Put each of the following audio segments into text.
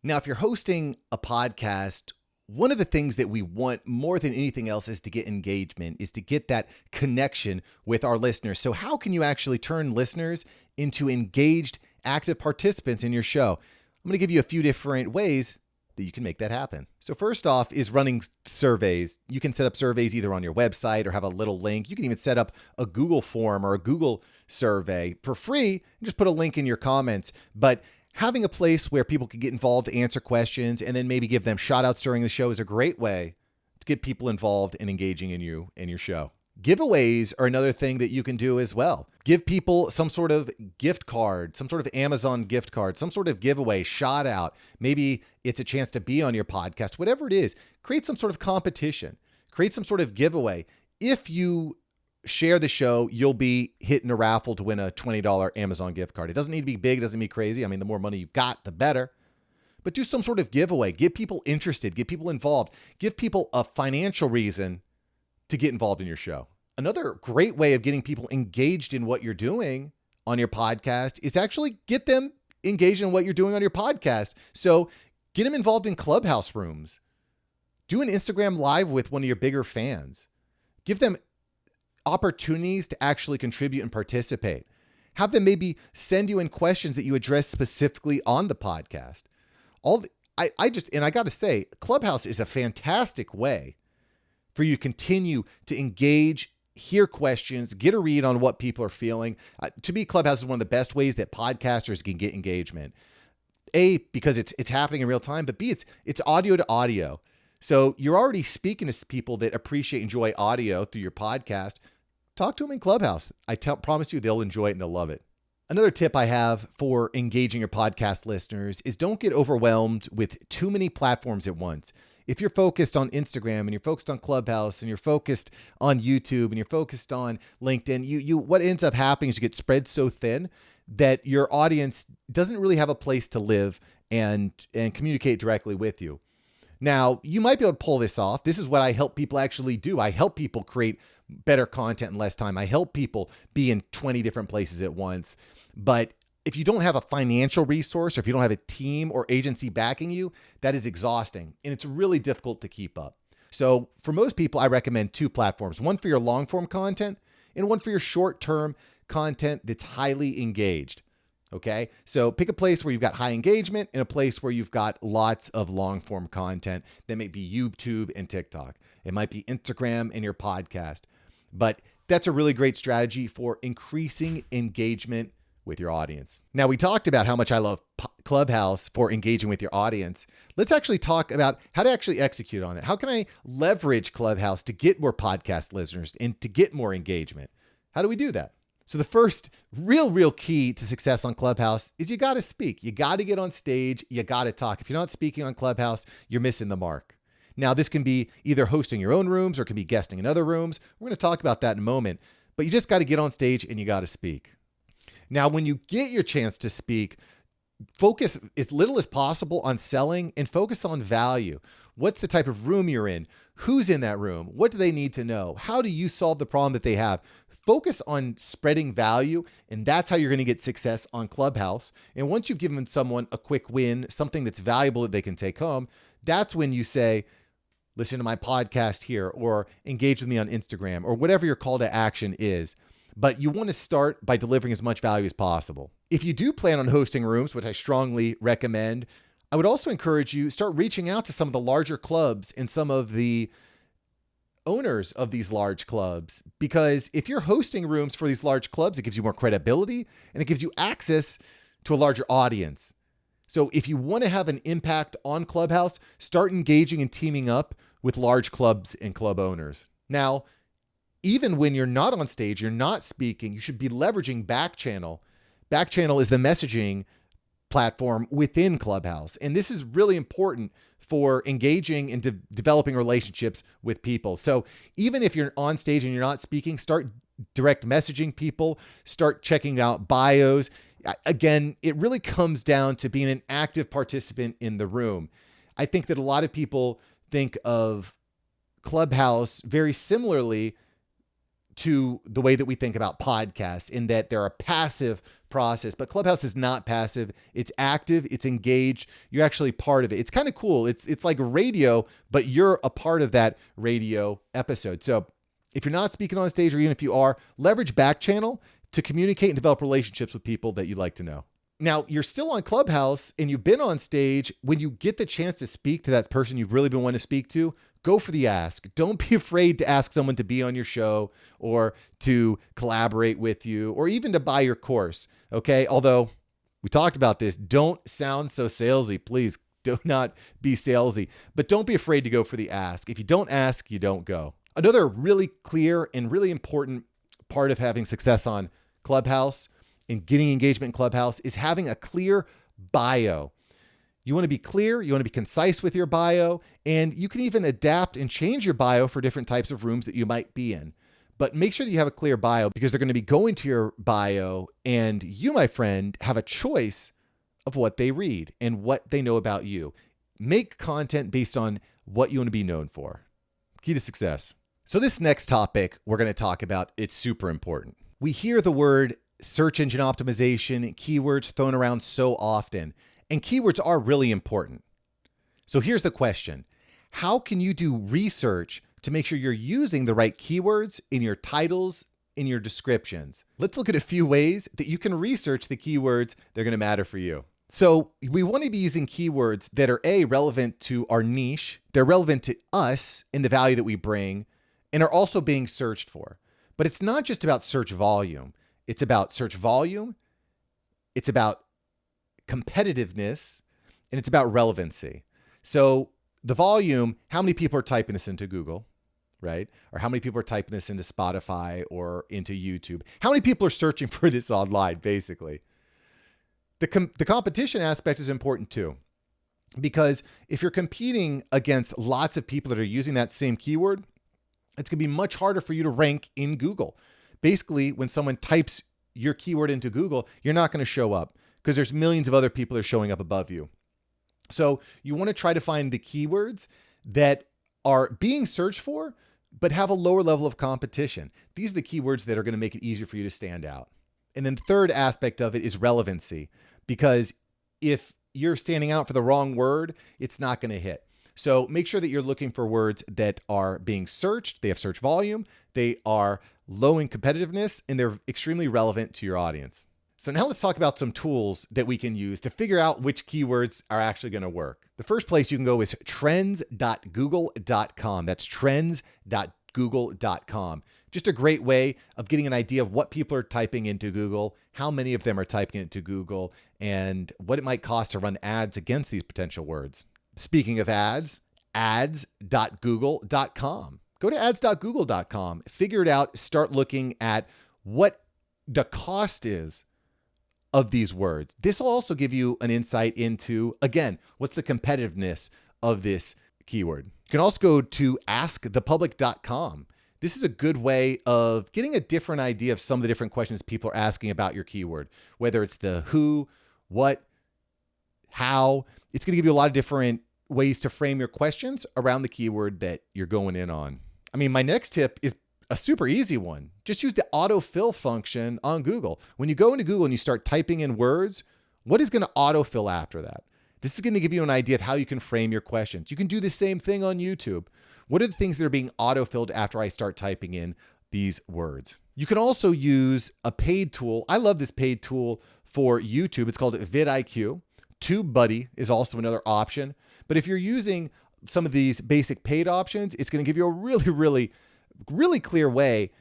Now, if you're hosting a podcast, one of the things that we want more than anything else is to get engagement, is to get that connection with our listeners. So how can you actually turn listeners into engaged, active participants in your show? I'm going to give you a few different ways that you can make that happen. So first off is running surveys. You can set up surveys either on your website or have a little link. You can even set up a Google form or a Google survey for free and just put a link in your comments. But having a place where people can get involved, answer questions, and then maybe give them shout outs during the show is a great way to get people involved and engaging in you and your show. Giveaways are another thing that you can do as well. Give people some sort of gift card, some sort of Amazon gift card, some sort of giveaway, shout out. Maybe it's a chance to be on your podcast, whatever it is. Create some sort of competition, create some sort of giveaway. If you share the show, you'll be hitting a raffle to win a $20 Amazon gift card. It doesn't need to be big. It doesn't need to be crazy. I mean, the more money you've got, the better. But do some sort of giveaway. Get people interested. Get people involved. Give people a financial reason to get involved in your show. Another great way of getting people engaged in what you're doing on your podcast is actually get them engaged in what you're doing on your podcast. So get them involved in Clubhouse rooms. Do an Instagram live with one of your bigger fans. Give them opportunities to actually contribute and participate. Have them maybe send you in questions that you address specifically on the podcast. I got to say, Clubhouse is a fantastic way for you to continue to engage, hear questions, get a read on what people are feeling. To me, Clubhouse is one of the best ways that podcasters can get engagement. A, because it's happening in real time, but B, it's audio to audio. So you're already speaking to people that appreciate, enjoy audio through your podcast. Talk to them in Clubhouse. I promise you they'll enjoy it and they'll love it. Another tip I have for engaging your podcast listeners is don't get overwhelmed with too many platforms at once. If you're focused on Instagram and you're focused on Clubhouse and you're focused on YouTube and you're focused on LinkedIn, what ends up happening is you get spread so thin that your audience doesn't really have a place to live and communicate directly with you. Now, you might be able to pull this off. This is what I help people actually do. I help people create better content in less time. I help people be in 20 different places at once. But if you don't have a financial resource, or if you don't have a team or agency backing you, that is exhausting. And it's really difficult to keep up. So for most people, I recommend two platforms, one for your long form content and one for your short term content that's highly engaged. Okay, so pick a place where you've got high engagement and a place where you've got lots of long form content. That may be YouTube and TikTok. It might be Instagram and your podcast. But that's a really great strategy for increasing engagement with your audience. Now, we talked about how much I love Clubhouse for engaging with your audience. Let's actually talk about how to actually execute on it. How can I leverage Clubhouse to get more podcast listeners and to get more engagement? How do we do that? So the first real key to success on Clubhouse is you got to speak. You got to get on stage. You got to talk. If you're not speaking on Clubhouse, you're missing the mark. Now, this can be either hosting your own rooms or it can be guesting in other rooms. We're going to talk about that in a moment, but you just got to get on stage and you got to speak. Now, when you get your chance to speak, focus as little as possible on selling and focus on value. What's the type of room you're in? Who's in that room? What do they need to know? How do you solve the problem that they have? Focus on spreading value, and that's how you're going to get success on Clubhouse. And once you've given someone a quick win, something that's valuable that they can take home, that's when you say, listen to my podcast here, or engage with me on Instagram, or whatever your call to action is. But you want to start by delivering as much value as possible. If you do plan on hosting rooms, which I strongly recommend, I would also encourage you start reaching out to some of the larger clubs and some of the owners of these large clubs, because if you're hosting rooms for these large clubs, it gives you more credibility and it gives you access to a larger audience. So if you want to have an impact on Clubhouse, start engaging and teaming up with large clubs and club owners. Now, even when you're not on stage, you're not speaking, you should be leveraging BACKCHANNEL. BACKCHANNEL is the messaging platform within Clubhouse. And this is really important for engaging and developing relationships with people. So even if you're on stage and you're not speaking, start direct messaging people, start checking out bios. Again, it really comes down to being an active participant in the room. I think that a lot of people think of Clubhouse very similarly to the way that we think about podcasts, in that they're a passive process, but Clubhouse is not passive. It's active, it's engaged. You're actually part of it. It's kind of cool. It's like radio, but you're a part of that radio episode. So if you're not speaking on stage, or even if you are, leverage BACKCHANNEL to communicate and develop relationships with people that you'd like to know. Now, you're still on Clubhouse and you've been on stage. When you get the chance to speak to that person you've really been wanting to speak to, go for the ask. Don't be afraid to ask someone to be on your show, or to collaborate with you, or even to buy your course. Okay. Although we talked about this, don't sound so salesy. Please do not be salesy, but don't be afraid to go for the ask. If you don't ask, you don't go. Another really clear and really important part of having success on Clubhouse and getting engagement in Clubhouse is having a clear bio. You want to be clear, you want to be concise with your bio, and you can even adapt and change your bio for different types of rooms that you might be in. But make sure that you have a clear bio, because they're going to be going to your bio, and you, my friend, have a choice of what they read and what they know about you. Make content based on what you want to be known for. Key to success. So this next topic we're going to talk about, it's super important. We hear the word search engine optimization, keywords thrown around so often, and keywords are really important. So here's the question. How can you do research to make sure you're using the right keywords in your titles, in your descriptions? Let's look at a few ways that you can research the keywords that are going to matter for you. So we want to be using keywords that are relevant to our niche, they're relevant to us in the value that we bring, and are also being searched for. But it's not just about search volume. It's about search volume, it's about competitiveness, and it's about relevancy. So the volume, how many people are typing this into Google, right? Or how many people are typing this into Spotify or into YouTube? How many people are searching for this online, basically? The competition aspect is important too, because if you're competing against lots of people that are using that same keyword, it's going to be much harder for you to rank in Google. Basically, when someone types your keyword into Google, you're not going to show up because there's millions of other people that are showing up above you. So you want to try to find the keywords that are being searched for, but have a lower level of competition. These are the keywords that are going to make it easier for you to stand out. And then the third aspect of it is relevancy, because if you're standing out for the wrong word, it's not going to hit. So make sure that you're looking for words that are being searched, they have search volume, they are low in competitiveness, and they're extremely relevant to your audience. So now let's talk about some tools that we can use to figure out which keywords are actually going to work. The first place you can go is trends.google.com. That's trends.google.com. Just a great way of getting an idea of what people are typing into Google, how many of them are typing it into Google, and what it might cost to run ads against these potential words. Speaking of ads, ads.google.com. Go to ads.google.com, figure it out, start looking at what the cost is of these words. This will also give you an insight into, again, what's the competitiveness of this keyword. You can also go to askthepublic.com. This is a good way of getting a different idea of some of the different questions people are asking about your keyword, whether it's the who, what, how. It's going to give you a lot of different ways to frame your questions around the keyword that you're going in on. I mean, my next tip is a super easy one. Just use the autofill function on Google. When you go into Google and you start typing in words, what is going to autofill after that? This is going to give you an idea of how you can frame your questions. You can do the same thing on YouTube. What are the things that are being autofilled after I start typing in these words? You can also use a paid tool. I love this paid tool for YouTube. It's called VidIQ. TubeBuddy is also another option. But if you're using some of these basic paid options, it's going to give you a really clear way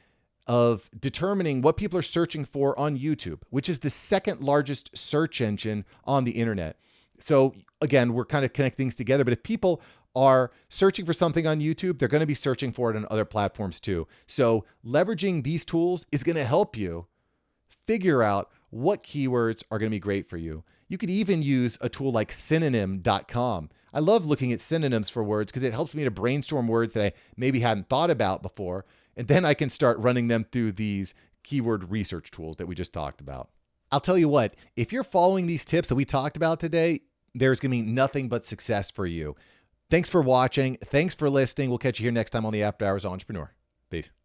of determining what people are searching for on YouTube, which is the second largest search engine on the internet. So again, we're kind of connecting things together, but if people are searching for something on YouTube, they're going to be searching for it on other platforms too. So leveraging these tools is going to help you figure out what keywords are going to be great for you. You could even use a tool like synonym.com. I love looking at synonyms for words because it helps me to brainstorm words that I maybe hadn't thought about before. And then I can start running them through these keyword research tools that we just talked about. I'll tell you what, if you're following these tips that we talked about today, there's going to be nothing but success for you. Thanks for watching. Thanks for listening. We'll catch you here next time on the After Hours Entrepreneur. Peace.